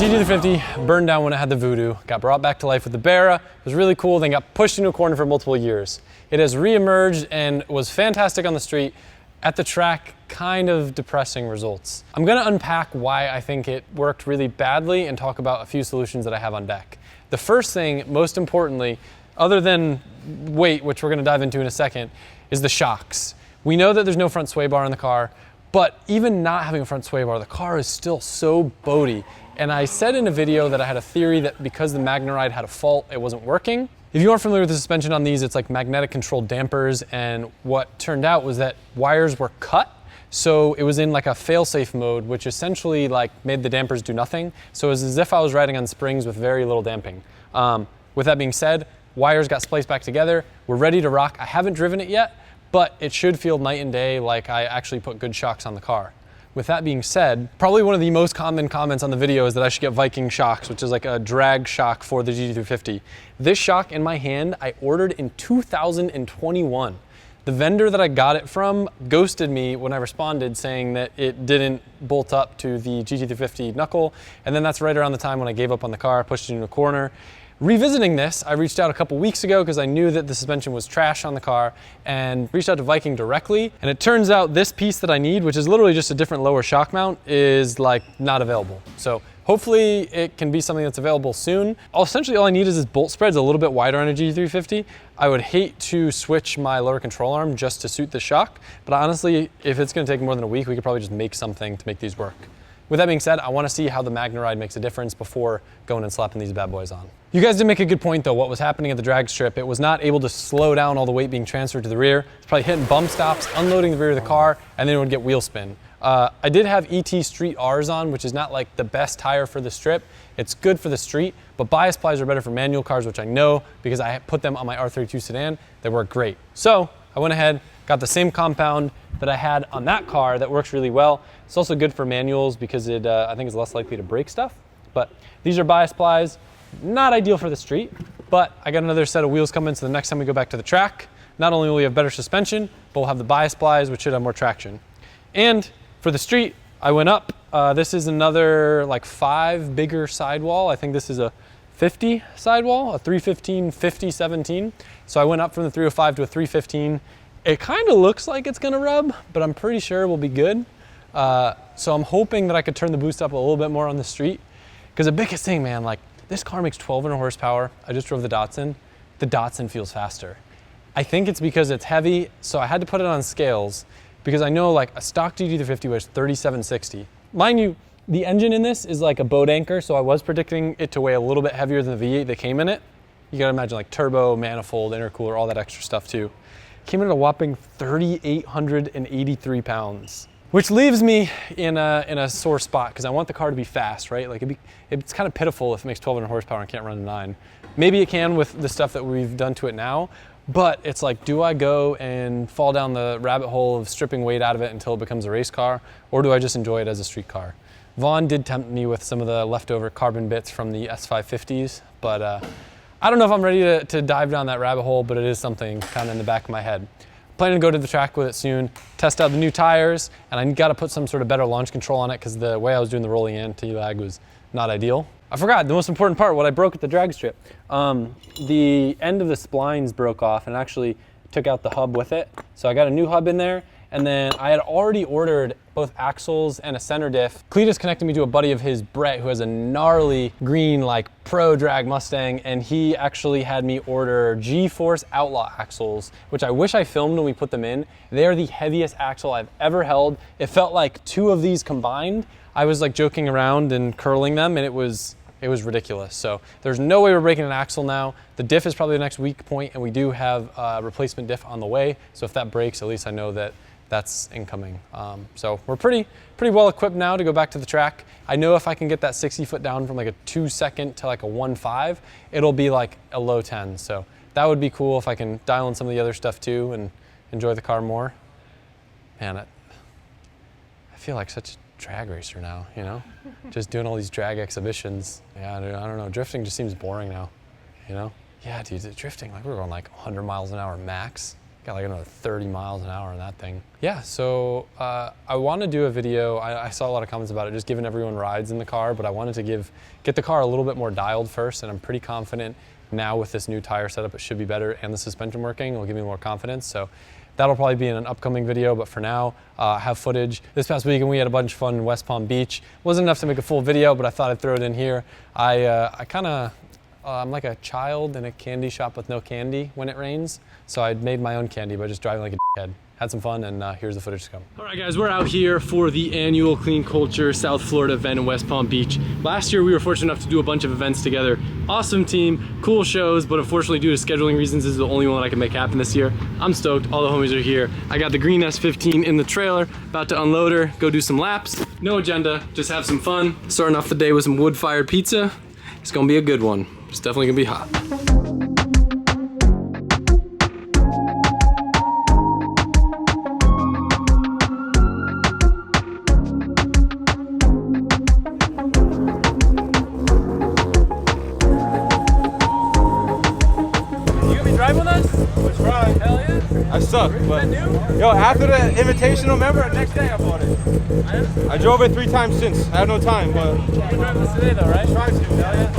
GT350 burned down when it had the Voodoo, got brought back to life with the Barra. It was really cool, then got pushed into a corner for multiple years. It has re-emerged and was fantastic on the street. At the track, kind of depressing results. I'm gonna unpack why I think it worked really badly and talk about a few solutions that I have on deck. The first thing, most importantly, other than weight, which we're gonna dive into in a second, is the shocks. We know that there's no front sway bar in the car, but even not having a front sway bar, the car is still so boaty. And I said in a video that I had a theory that because the MagneRide had a fault, it wasn't working. If you aren't familiar with the suspension on these, it's like magnetic controlled dampers, and what turned out was that wires were cut, so it was in like a fail-safe mode, which essentially like made the dampers do nothing. So it was as if I was riding on springs with very little damping. With that being said, wires got spliced back together. We're ready to rock. I haven't driven it yet, but it should feel night and day like I actually put good shocks on the car. With that being said, probably one of the most common comments on the video is that I should get Viking shocks, which is like a drag shock for the GT350. This shock in my hand, I ordered in 2021. The vendor that I got it from ghosted me when I responded saying that it didn't bolt up to the GT350 knuckle. And then that's right around the time when I gave up on the car, pushed it into a corner. Revisiting this, I reached out a couple weeks ago because I knew that the suspension was trash on the car and reached out to Viking directly. And it turns out this piece that I need, which is literally just a different lower shock mount, is like not available. So hopefully it can be something that's available soon. Essentially all I need is this bolt spreads a little bit wider on a GT350. I would hate to switch my lower control arm just to suit the shock, but honestly, if it's gonna take more than a week, we could probably just make something to make these work. With that being said, I want to see how the MagneRide makes a difference before going and slapping these bad boys on. You guys did make a good point though, what was happening at the drag strip, it was not able to slow down all the weight being transferred to the rear. It's probably hitting bump stops, unloading the rear of the car, and then it would get wheel spin. I did have ET Street R's on, which is not like the best tire for the strip. It's good for the street, but bias plies are better for manual cars, which I know because I put them on my R32 sedan. They work great. So I went ahead, got the same compound that I had on that car that works really well. It's also good for manuals because it, I think, is less likely to break stuff. But these are bias plies, not ideal for the street, but I got another set of wheels coming, so the next time we go back to the track, not only will we have better suspension, but we'll have the bias plies, which should have more traction. And for the street, I went up. This is another like 5 bigger sidewall. I think this is a 50 sidewall, a 315, 50, 17. So I went up from the 305 to a 315. It kind of looks like it's gonna rub, but I'm pretty sure we'll be good. So I'm hoping that I could turn the boost up a little bit more on the street. Because the biggest thing, man, like this car makes 1,200 horsepower. I just drove the Datsun. The Datsun feels faster. I think it's because it's heavy, so I had to put it on scales because I know like a stock GT350 weighs 3760. Mind you, the engine in this is like a boat anchor, so I was predicting it to weigh a little bit heavier than the V8 that came in it. You gotta imagine like turbo, manifold, intercooler, all that extra stuff too. Came in at a whopping 3,883 pounds, which leaves me in a sore spot because I want the car to be fast, right? Like it's kind of pitiful if it makes 1,200 horsepower and can't run a 9. Maybe it can with the stuff that we've done to it now, but it's like, do I go and fall down the rabbit hole of stripping weight out of it until it becomes a race car, or do I just enjoy it as a street car? Vaughn did tempt me with some of the leftover carbon bits from the S550s, but I don't know if I'm ready to dive down that rabbit hole, but it is something kind of in the back of my head. Planning to go to the track with it soon, test out the new tires, and I got to put some sort of better launch control on it because the way I was doing the rolling anti-lag was not ideal. I forgot the most important part, what I broke at the drag strip. The end of the splines broke off and actually took out the hub with it. So I got a new hub in there, and then I had already ordered both axles and a center diff. Cletus connected me to a buddy of his, Brett, who has a gnarly green like pro drag Mustang, and he actually had me order G-Force Outlaw axles, which I wish I filmed when we put them in. They're the heaviest axle I've ever held. It felt like 2 of these combined. I was like joking around and curling them, and it was ridiculous. So there's no way we're breaking an axle now. The diff is probably the next weak point, and we do have a replacement diff on the way. So if that breaks, at least I know that that's incoming. So we're pretty well equipped now to go back to the track. I know if I can get that 60 foot down from like a 2 second to like a 1.5, it'll be like a low 10. So that would be cool if I can dial in some of the other stuff too and enjoy the car more. Man, I feel like such a drag racer now, you know? Just doing all these drag exhibitions. Yeah, dude, I don't know, drifting just seems boring now, you know? Yeah, dude, the drifting, like we're going like 100 miles an hour max. Got like another 30 miles an hour on that thing. Yeah, so I want to do a video. I saw a lot of comments about it, just giving everyone rides in the car, but I wanted to get the car a little bit more dialed first, and I'm pretty confident now with this new tire setup, it should be better, and the suspension working will give me more confidence. So that'll probably be in an upcoming video, but for now, I have footage. This past weekend, we had a bunch of fun in West Palm Beach. Wasn't enough to make a full video, but I thought I'd throw it in here. I'm like a child in a candy shop with no candy when it rains. So I made my own candy by just driving like a dickhead. Had some fun, and here's the footage to come. All right, guys, we're out here for the annual Clean Culture South Florida event in West Palm Beach. Last year, we were fortunate enough to do a bunch of events together. Awesome team, cool shows, but unfortunately, due to scheduling reasons, this is the only one that I can make happen this year. I'm stoked, all the homies are here. I got the green S15 in the trailer, about to unload her, go do some laps. No agenda, just have some fun. Starting off the day with some wood-fired pizza. It's gonna be a good one. It's definitely gonna be hot. You gonna be driving with us? Let's try. Hell yeah. I suck, but Is that new? yo, after the invitational member, next day I bought it. I drove it 3 times since. I have no time, but You're driving this today though, right? try to, hell yeah.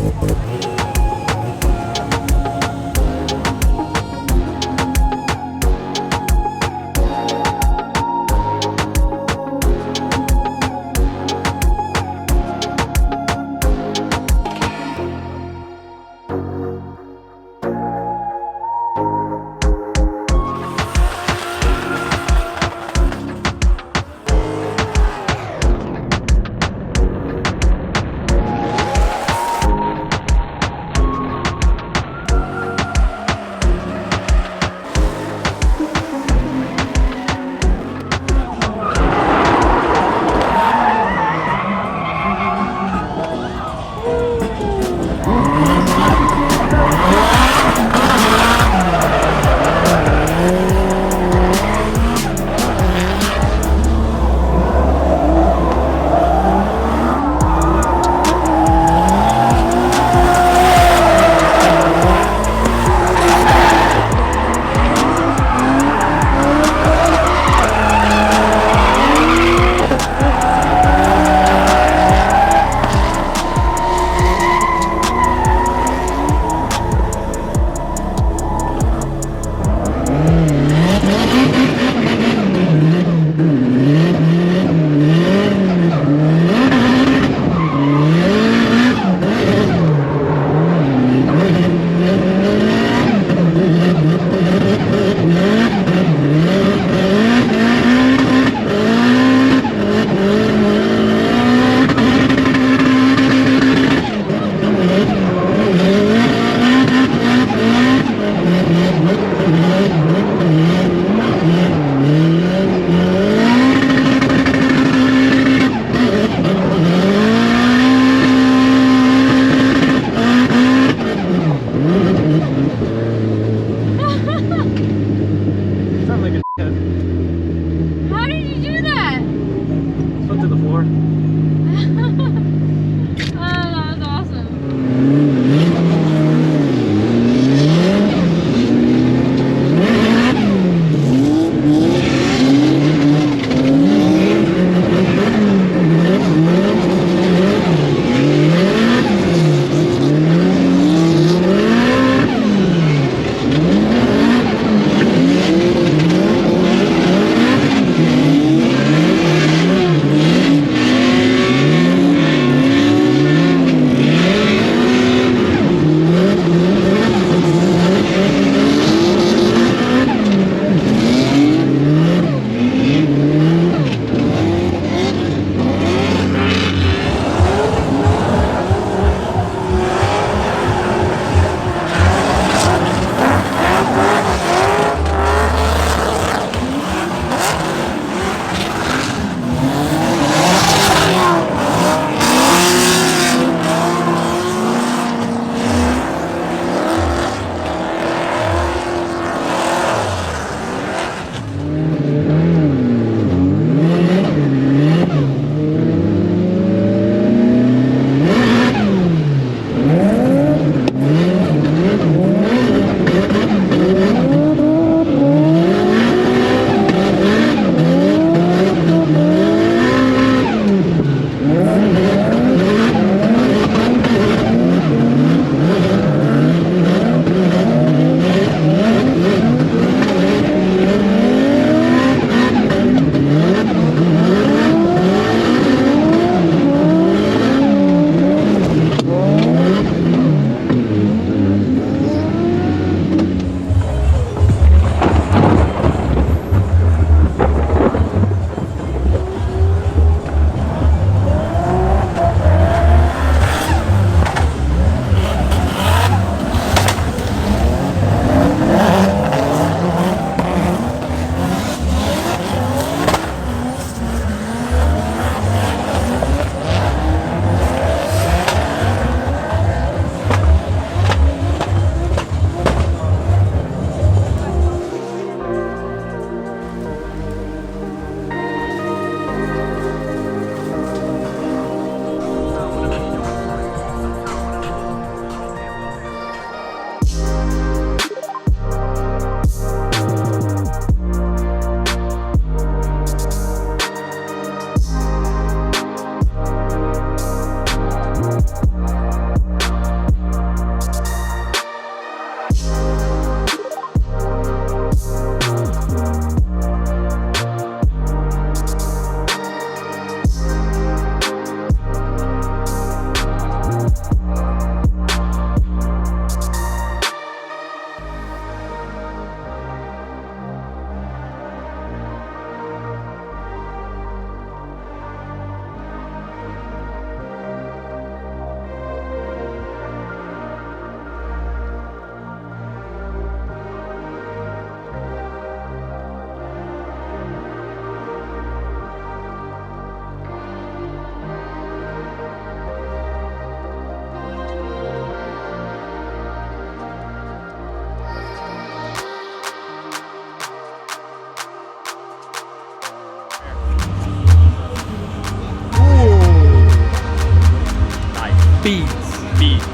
Beats. Beats.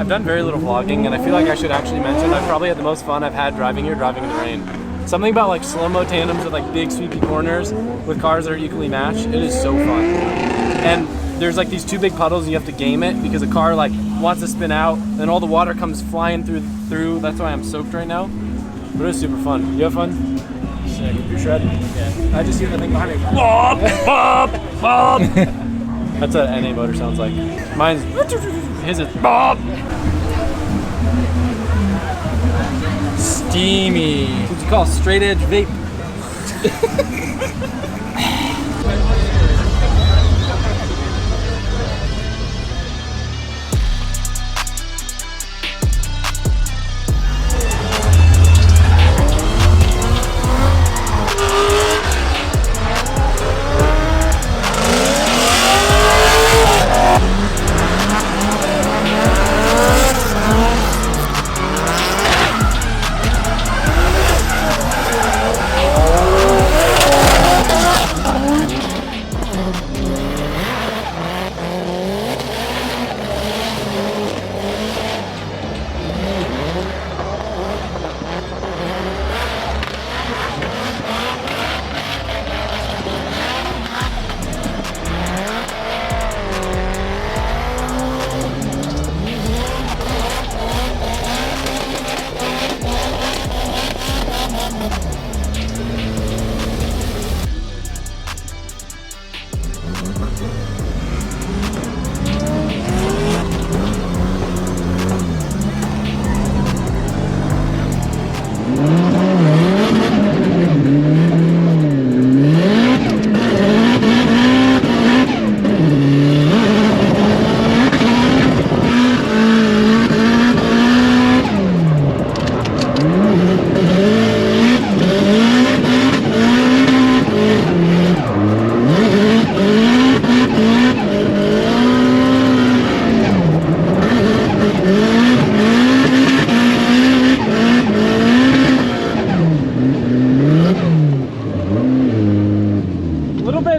I've done very little vlogging, and I feel like I should actually mention I've probably had the most fun I've had driving here, driving in the rain. Something about like slow-mo tandems with like big sweepy corners with cars that are equally matched, it is so fun. And there's like these two big puddles and you have to game it because a car like wants to spin out and all the water comes flying through. That's why I'm soaked right now. But it was super fun. You have fun? Sick. You're shredded? Yeah. I just hear the thing behind me. Bob! Bob! Bob! That's what an NA motor sounds like. Mine's his is Bob! Steamy. What you call straight edge vape.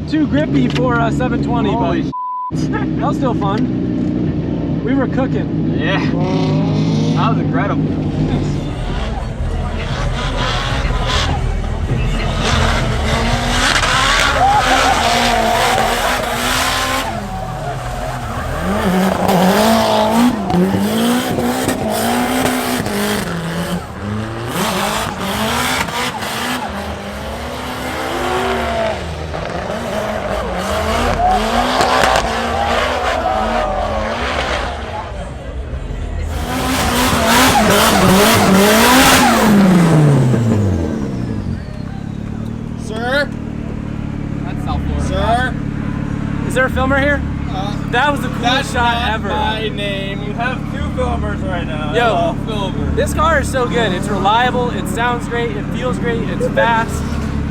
Too grippy for a 720, Holy but that was still fun. We were cooking. Yeah. That was incredible. Sir? That's South Florida. Sir? Is there a filmer here? That was the coolest shot ever. My name. You have two filmers right now. Yo, filmer. this car is so good. It's reliable, it sounds great, it feels great, it's fast.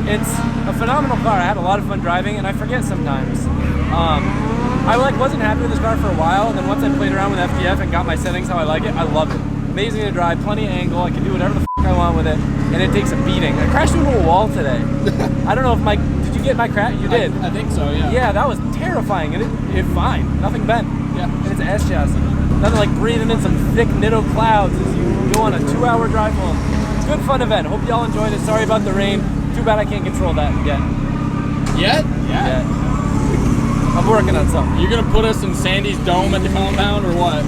It's a phenomenal car. I had a lot of fun driving, and I forget sometimes. I wasn't happy with this car for a while, and then once I played around with FDF and got my settings how I like it, I love it. Amazing to drive, plenty of angle, I can do whatever the f I want with it, and it takes a beating. I crashed into a wall today. I don't know if did you get my crash? You did. I think so, yeah. Yeah, that was terrifying, and it fine, nothing bent. Yeah. And it's an S chassis. Nothing like breathing in some thick Nitto clouds as you go on a 2-hour drive home. Good fun event. Hope y'all enjoyed it. Sorry about the rain. Too bad I can't control that yet. Yet? Yeah. I'm working on something. You gonna put us in Sandy's dome at the compound or what?